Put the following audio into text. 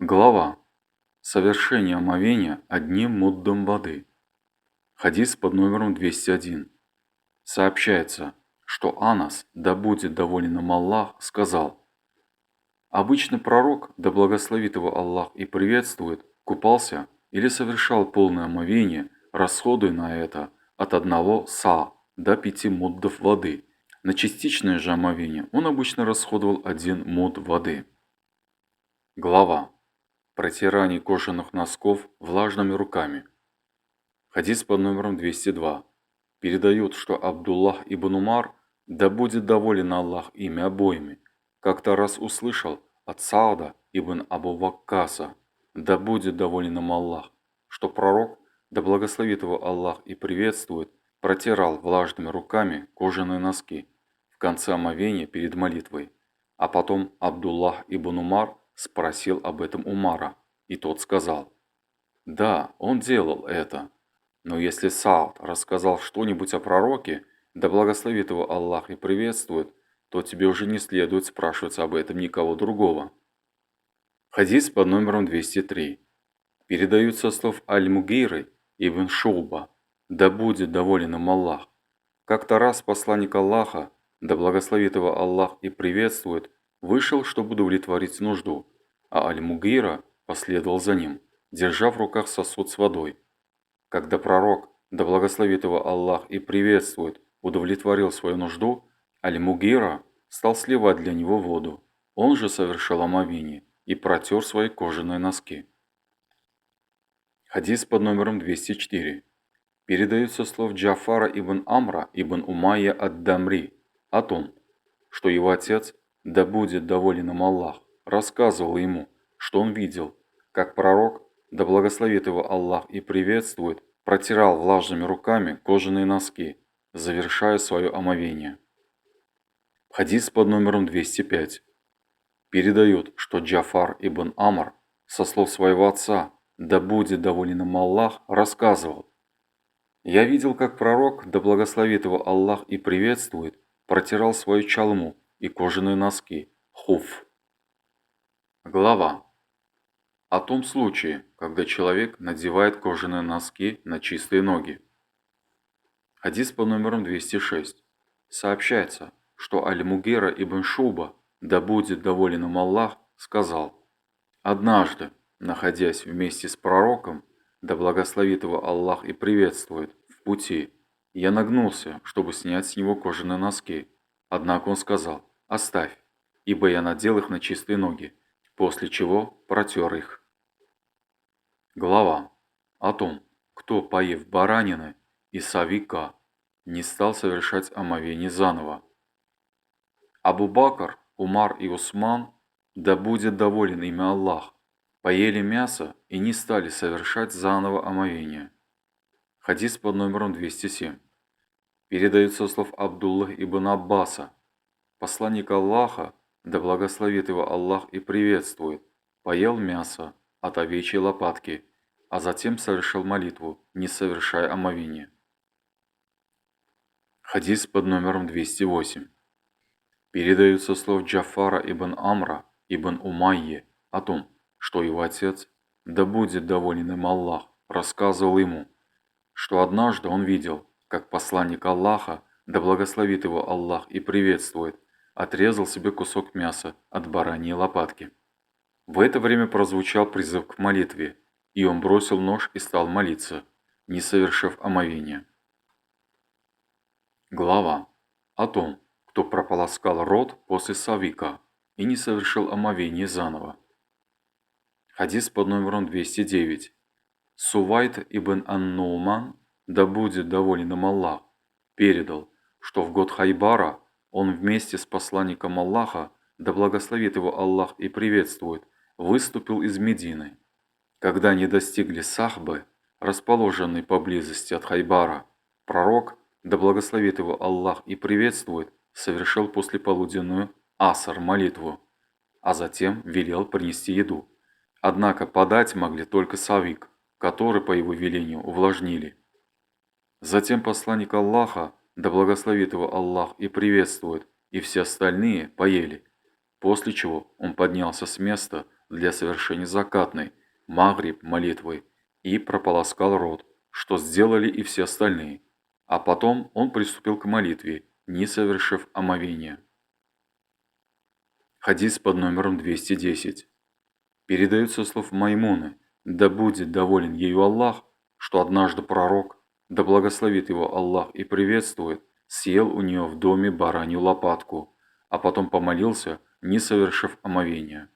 Глава. Совершение омовения одним муддом воды. Хадис под номером 201. Сообщается, что Анас, да будет доволен им Аллах, сказал: обычный пророк, да благословит его Аллах и приветствует, купался или совершал полное омовение, расходуя на это от 1 са до 5 муддов воды. На частичное же омовение он обычно расходовал 1 мудд воды. Глава. Протирание кожаных носков влажными руками. Хадис под номером 202. Передают, что Абдуллах ибн Умар, да будет доволен Аллах ими обоими, как-то раз услышал от Саада ибн Абу Ваккаса, да будет доволен им Аллах, что пророк, да благословит его Аллах и приветствует, протирал влажными руками кожаные носки в конце омовения перед молитвой. А потом Абдуллах ибн Умар спросил об этом Умара, и тот сказал: да, он делал это. Но если Саад рассказал что-нибудь о пророке, да благословит его Аллах и приветствует, то тебе уже не следует спрашивать об этом никого другого. Хадис под номером 203. Передаются слов Аль-Мугейры ибн Шуба, да будет доволен им Аллах. Как-то раз посланник Аллаха, да благословит его Аллах и приветствует, вышел, чтобы удовлетворить нужду, а Аль-Мугейра последовал за ним, держа в руках сосуд с водой. Когда пророк, да благословит его Аллах и приветствует, удовлетворил свою нужду, Аль-Мугейра стал сливать для него воду. Он же совершил омовение и протер свои кожаные носки. Хадис под номером 204. Передаются слов Джафара ибн Амра ибн Умайя ад-Дамри о том, что его отец, да будет доволен им Аллах, рассказывал ему, что он видел, как пророк, да благословит его Аллах и приветствует, протирал влажными руками кожаные носки, завершая свое омовение. Хадис под номером 205. Передают, что Джафар ибн Амр, со слов своего отца, да будет доволен им Аллах, рассказывал: я видел, как пророк, да благословит его Аллах и приветствует, протирал свою чалму и кожаные носки, хуф. Глава. О том случае, когда человек надевает кожаные носки на чистые ноги. Хадис по номерам 206. Сообщается, что Аль-Мугейра ибн Шуба, да будет доволен им Аллах, сказал: однажды, находясь вместе с пророком, да благословит его Аллах и приветствует, в пути, я нагнулся, чтобы снять с него кожаные носки. Однако он сказал: оставь, ибо я надел их на чистые ноги, после чего протер их. Глава о том, кто, поев баранины и совика, не стал совершать омовение заново. Абу-Бакр, Умар и Усман, да будет доволен ими Аллах, поели мясо и не стали совершать заново омовение. Хадис под номером 207. Передается слов Абдуллах ибн Аббаса. Посланник Аллаха, да благословит его Аллах и приветствует, поел мясо от овечьей лопатки, а затем совершил молитву, не совершая омовения. Хадис под номером 208. Передаются слов Джафара ибн Амра ибн Умайе о том, что его отец, да будет доволен им Аллах, рассказывал ему, что однажды он видел, как посланник Аллаха, да благословит его Аллах и приветствует, отрезал себе кусок мяса от бараньей лопатки. В это время прозвучал призыв к молитве, и он бросил нож и стал молиться, не совершив омовения. Глава о том, кто прополоскал рот после совика и не совершил омовение заново. Хадис под номером 209. Сувайт ибн ан-Нуман, да будет доволен им Аллах, передал, что в год Хайбара он вместе с посланником Аллаха, да благословит его Аллах и приветствует, выступил из Медины. Когда они достигли Сахбы, расположенной поблизости от Хайбара, пророк, да благословит его Аллах и приветствует, совершил послеполуденную асар молитву, а затем велел принести еду. Однако подать могли только савик, который по его велению увлажнили. Затем посланник Аллаха, да благословит его Аллах и приветствует, и все остальные поели, после чего он поднялся с места, для совершения закатной, магриб молитвы и прополоскал рот, что сделали и все остальные. А потом он приступил к молитве, не совершив омовения. Хадис под номером 210. Передается слов Маймуны, да будет доволен ею Аллах, что однажды пророк, да благословит его Аллах и приветствует, съел у нее в доме баранью лопатку, а потом помолился, не совершив омовения.